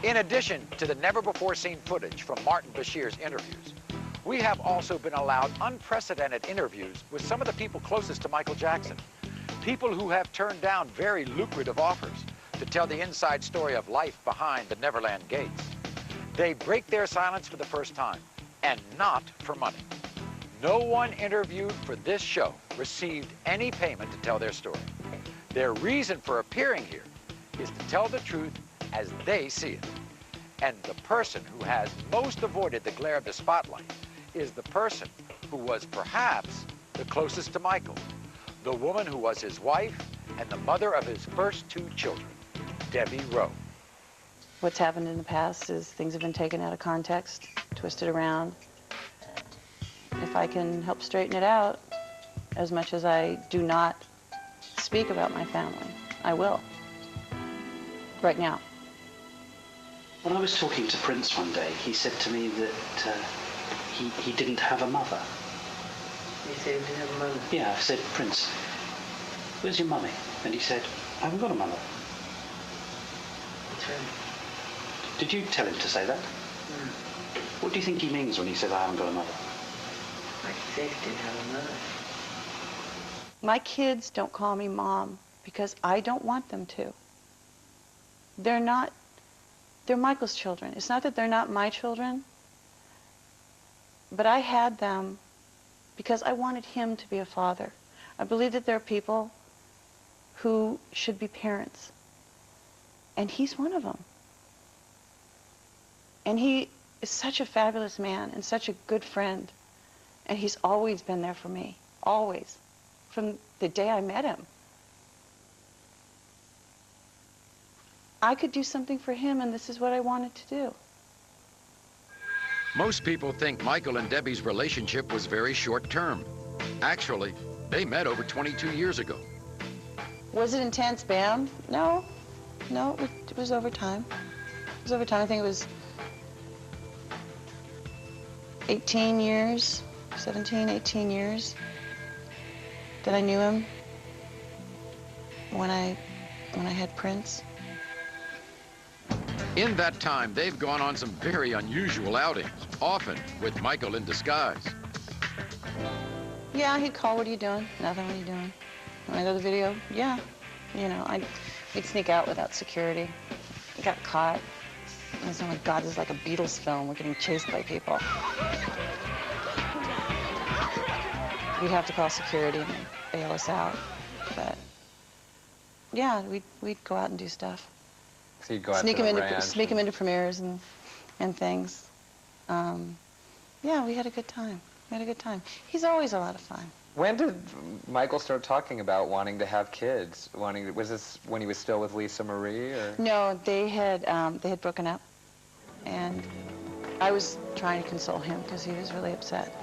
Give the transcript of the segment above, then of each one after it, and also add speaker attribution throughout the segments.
Speaker 1: In addition to the never-before-seen footage from Martin Bashir's interviews, we have also been allowed unprecedented interviews with some of the people closest to Michael Jackson, people who have turned down very lucrative offers to tell the inside story of life behind the Neverland gates. They break their silence for the first time, and not for money. No one interviewed for this show received any payment to tell their story. Their reason for appearing here is to tell the truth as they see it. And the person who has most avoided the glare of the spotlight is the person who was perhaps the closest to Michael, the woman who was his wife and the mother of his first 2 children, Debbie Rowe.
Speaker 2: What's happened in the past is things have been taken out of context, twisted around. If I can help straighten it out, as much as I do not speak about my family, I will. Right now.
Speaker 3: When I was talking to Prince one day, he said to me that he didn't have a mother.
Speaker 4: You said he didn't have a mother?
Speaker 3: Yeah, I said, Prince, where's your mummy? And he said, I haven't got a mother.
Speaker 4: That's right.
Speaker 3: Did you tell him to say that? What do you think he means when he says, I haven't got a mother?
Speaker 4: Like he said he didn't have a mother.
Speaker 2: My kids don't call me Mom because I don't want them to. They're Michael's children. It's not that they're not my children, but I had them because I wanted him to be a father. I believe that there are people who should be parents, and he's one of them. And he is such a fabulous man and such a good friend, and he's always been there for me, always, from the day I met him. I could do something for him, and this is what I wanted to do.
Speaker 1: Most people think Michael and Debbie's relationship was very short-term. Actually, they met over 22 years ago.
Speaker 2: Was it intense, Bam? No, it was over time. It was over time. I think it was 18 years, 17, 18 years that I knew him when I had Prince.
Speaker 1: In that time, they've gone on some very unusual outings, often with Michael in disguise.
Speaker 2: Yeah, he'd call, what are you doing? Nothing, what are you doing? Want to go to the video? Yeah. You know, we'd sneak out without security. We got caught. And so, oh my God, this is like a Beatles film. We're getting chased by people. We'd have to call security and bail us out. But yeah, we'd go out and do stuff.
Speaker 5: So you'd go out
Speaker 2: sneak
Speaker 5: to
Speaker 2: him
Speaker 5: the
Speaker 2: into
Speaker 5: ranch
Speaker 2: sneak him into premieres and things. Yeah, we had a good time. We had a good time. He's always a lot of fun.
Speaker 5: When did Michael start talking about wanting to have kids? Was this when he was still with Lisa Marie, or?
Speaker 2: No, they had broken up, and I was trying to console him because he was really upset,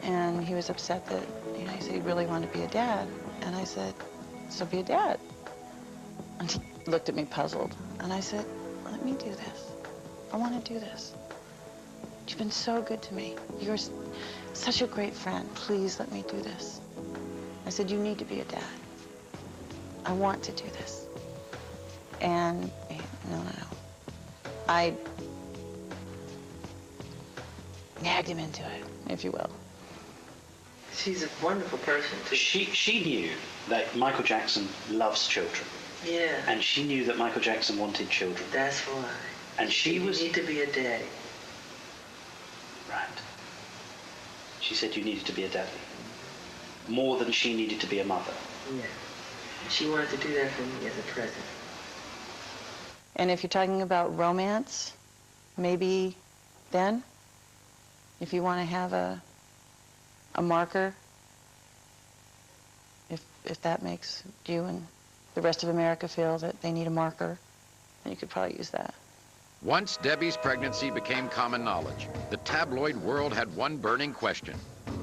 Speaker 2: and he was upset that, you know, he said he really wanted to be a dad, and I said, so be a dad. And he looked at me puzzled, and I said, let me do this. I want to do this. You've been so good to me. You're such a great friend. Please let me do this. I said, you need to be a dad. I want to do this. And no. I nagged him into it, if you will.
Speaker 4: She's a wonderful person, too.
Speaker 3: She knew that Michael Jackson loves children.
Speaker 4: Yeah.
Speaker 3: And she knew that Michael Jackson wanted children.
Speaker 4: That's why.
Speaker 3: And she was...
Speaker 4: You need to be a daddy.
Speaker 3: Right. She said you needed to be a daddy. More than she needed to be a mother.
Speaker 4: Yeah. She wanted to do that for me as a present.
Speaker 2: And if you're talking about romance, maybe then, if you want to have a marker, if that makes you and the rest of America feel that they need a marker, then you could probably use that.
Speaker 1: Once Debbie's pregnancy became common knowledge, the tabloid world had one burning question.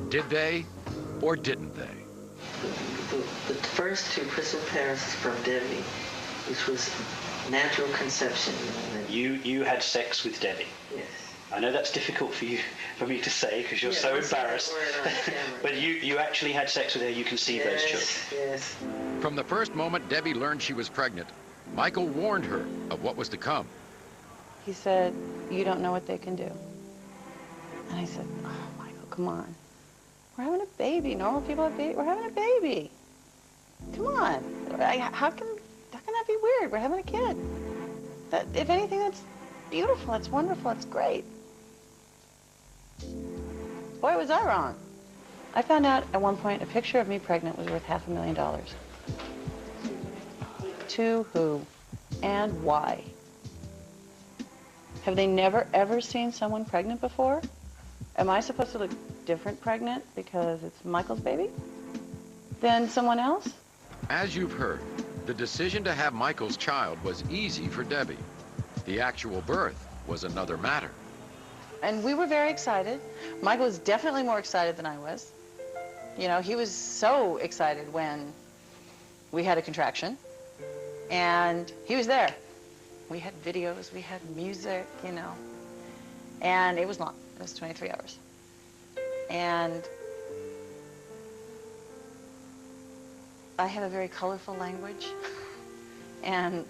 Speaker 1: Did they or didn't they?
Speaker 4: The first 2 crystal parents from Debbie, which was natural conception.
Speaker 3: You had sex with Debbie?
Speaker 4: Yes.
Speaker 3: I know that's difficult for me to say because you're so embarrassed. But you actually had sex with her. You conceived those children.
Speaker 4: Yes.
Speaker 1: From the first moment Debbie learned she was pregnant, Michael warned her of what was to come.
Speaker 2: He said, "You don't know what they can do." And I said, "Oh, Michael, come on. We're having a baby. Normal people have babies. We're having a baby. Come on. How can that be weird? We're having a kid. That, if anything, that's beautiful. It's wonderful. It's great." Boy, was I wrong. I found out at one point a picture of me pregnant was worth $500,000. To who and why? Have they never, ever seen someone pregnant before? Am I supposed to look different pregnant because it's Michael's baby than someone else?
Speaker 1: As you've heard, the decision to have Michael's child was easy for Debbie. The actual birth was another matter.
Speaker 2: And we were very excited. Michael was definitely more excited than I was. You know, he was so excited when we had a contraction. And he was there. We had videos, we had music, you know. And it was long. It was 23 hours. And I have a very colorful language. And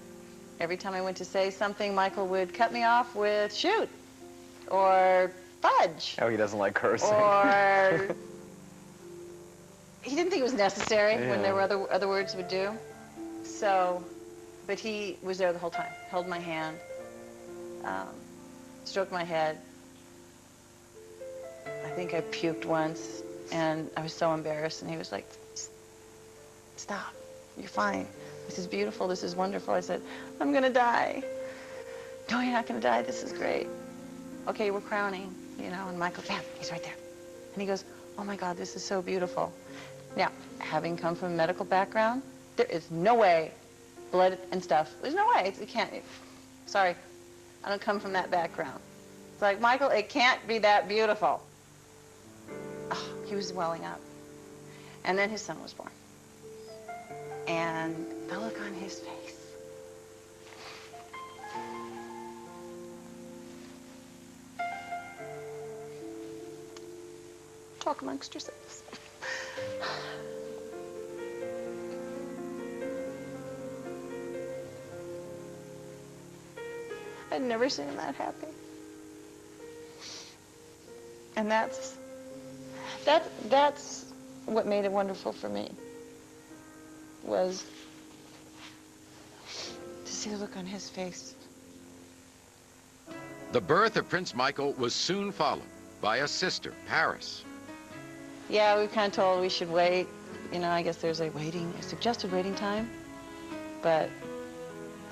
Speaker 2: every time I went to say something, Michael would cut me off with shoot or fudge.
Speaker 5: Oh, he doesn't like cursing.
Speaker 2: Or he didn't think it was necessary
Speaker 5: Yeah.
Speaker 2: when there were other words would do. So, but he was there the whole time, held my hand, stroked my head. I think I puked once, and I was so embarrassed, and he was like, "Stop, you're fine. This is beautiful, this is wonderful." I said, "I'm gonna die." "No, you're not gonna die, this is great." "Okay, we're crowning, you know," and Michael, bam, he's right there. And he goes, "Oh my God, this is so beautiful." Now, having come from a medical background, there is no way, blood and stuff, there's no way, it can't, sorry, I don't come from that background. It's like, "Michael, it can't be that beautiful." Oh, he was welling up. And then his son was born. And the look on his face. Talk amongst yourselves. I'd never seen him that happy. And that's what made it wonderful for me, was to see the look on his face.
Speaker 1: The birth of Prince Michael was soon followed by a sister, Paris.
Speaker 2: Yeah, we were kind of told we should wait. You know, I guess there's a suggested waiting time. But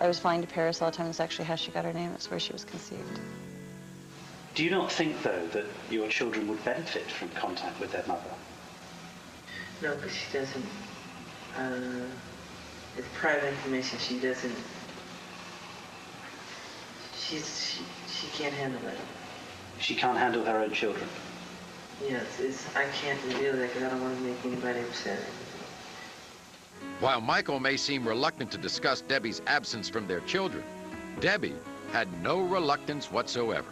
Speaker 2: I was flying to Paris all the time. It's actually how she got her name. It's where she was conceived.
Speaker 3: Do you not think, though, that your children would benefit from contact with their mother?
Speaker 4: No, because she doesn't, it's private information. She doesn't, she can't handle it.
Speaker 3: She can't handle her own children?
Speaker 4: Yes, I can't reveal that because I don't want to make anybody upset.
Speaker 1: While Michael may seem reluctant to discuss Debbie's absence from their children, Debbie had no reluctance whatsoever.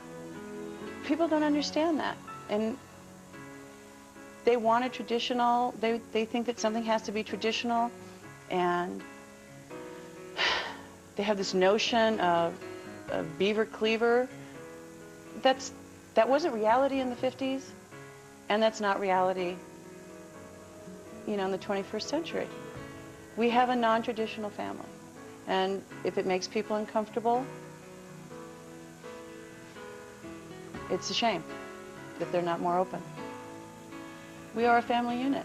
Speaker 2: People don't understand that. And they want a traditional, they think that something has to be traditional, and they have this notion of beaver cleaver. That wasn't reality in the 50s, and that's not reality, you know, in the 21st century. We have a non-traditional family, and if it makes people uncomfortable, it's a shame that they're not more open. We are a family unit.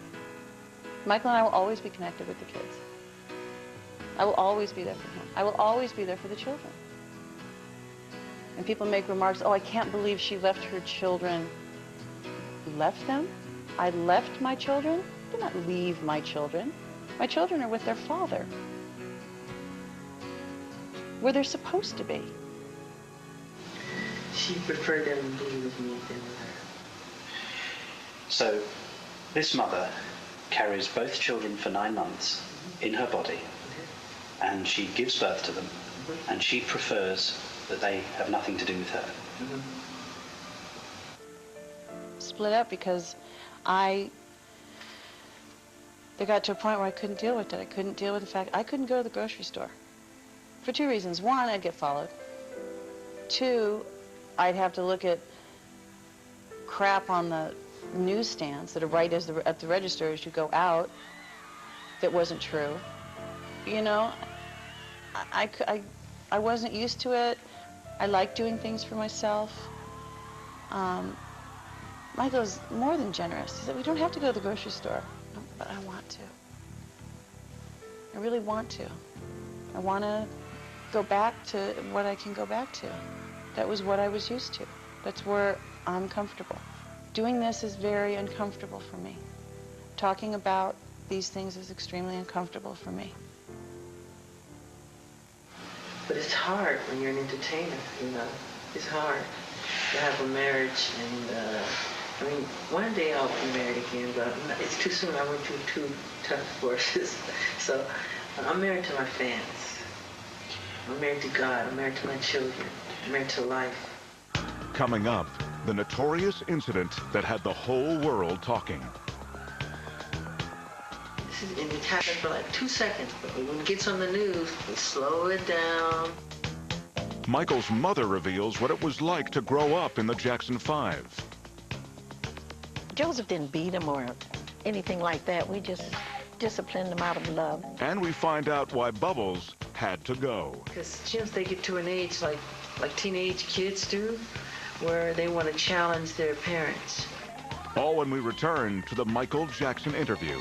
Speaker 2: Michael and I will always be connected with the kids. I will always be there for him. I will always be there for the children. And people make remarks, "Oh, I can't believe she left her children." Left them? I left my children? I did not leave my children. My children are with their father, where they're supposed to be.
Speaker 4: She preferred them to be with me than with her.
Speaker 3: So, this mother carries both children for 9 months in her body, and she gives birth to them, and she prefers that they have nothing to do with her.
Speaker 2: Split up because they got to a point where I couldn't deal with it. I couldn't deal with the fact I couldn't go to the grocery store for 2 reasons. One, I'd get followed. Two, I'd have to look at crap on the newsstands that are right at the register as you go out that wasn't true. You know, I wasn't used to it. I like doing things for myself. Michael's more than generous. He said, we don't have to go to the grocery store. No, but I want to. I really want to. I want to go back to what I can go back to. That was what I was used to. That's where I'm comfortable. Doing this is very uncomfortable for me. Talking about these things is extremely uncomfortable for me.
Speaker 4: But it's hard when you're an entertainer, you know. It's hard to have a marriage, and I mean, one day I'll be married again, but it's too soon. I went through 2 tough divorces. So I'm married to my fans. I'm married to God. I'm married to my children. I'm married to life.
Speaker 6: Coming up, the notorious incident that had the whole world talking.
Speaker 4: And it happened for like 2 seconds, but when it gets on the news, they slow it down.
Speaker 6: Michael's mother reveals what it was like to grow up in the Jackson 5.
Speaker 7: Joseph didn't beat him or anything like that. We just disciplined him out of love.
Speaker 6: And we find out why Bubbles had to go.
Speaker 4: Because since they get to an age like teenage kids do, where they want to challenge their parents.
Speaker 6: All when we return to the Michael Jackson interview.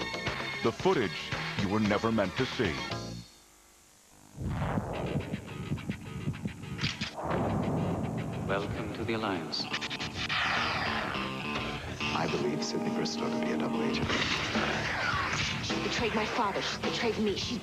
Speaker 6: The footage you were never meant to see.
Speaker 8: Welcome to the Alliance.
Speaker 9: I believe Sydney Bristow to be a double agent.
Speaker 10: She betrayed my father. She betrayed me. She's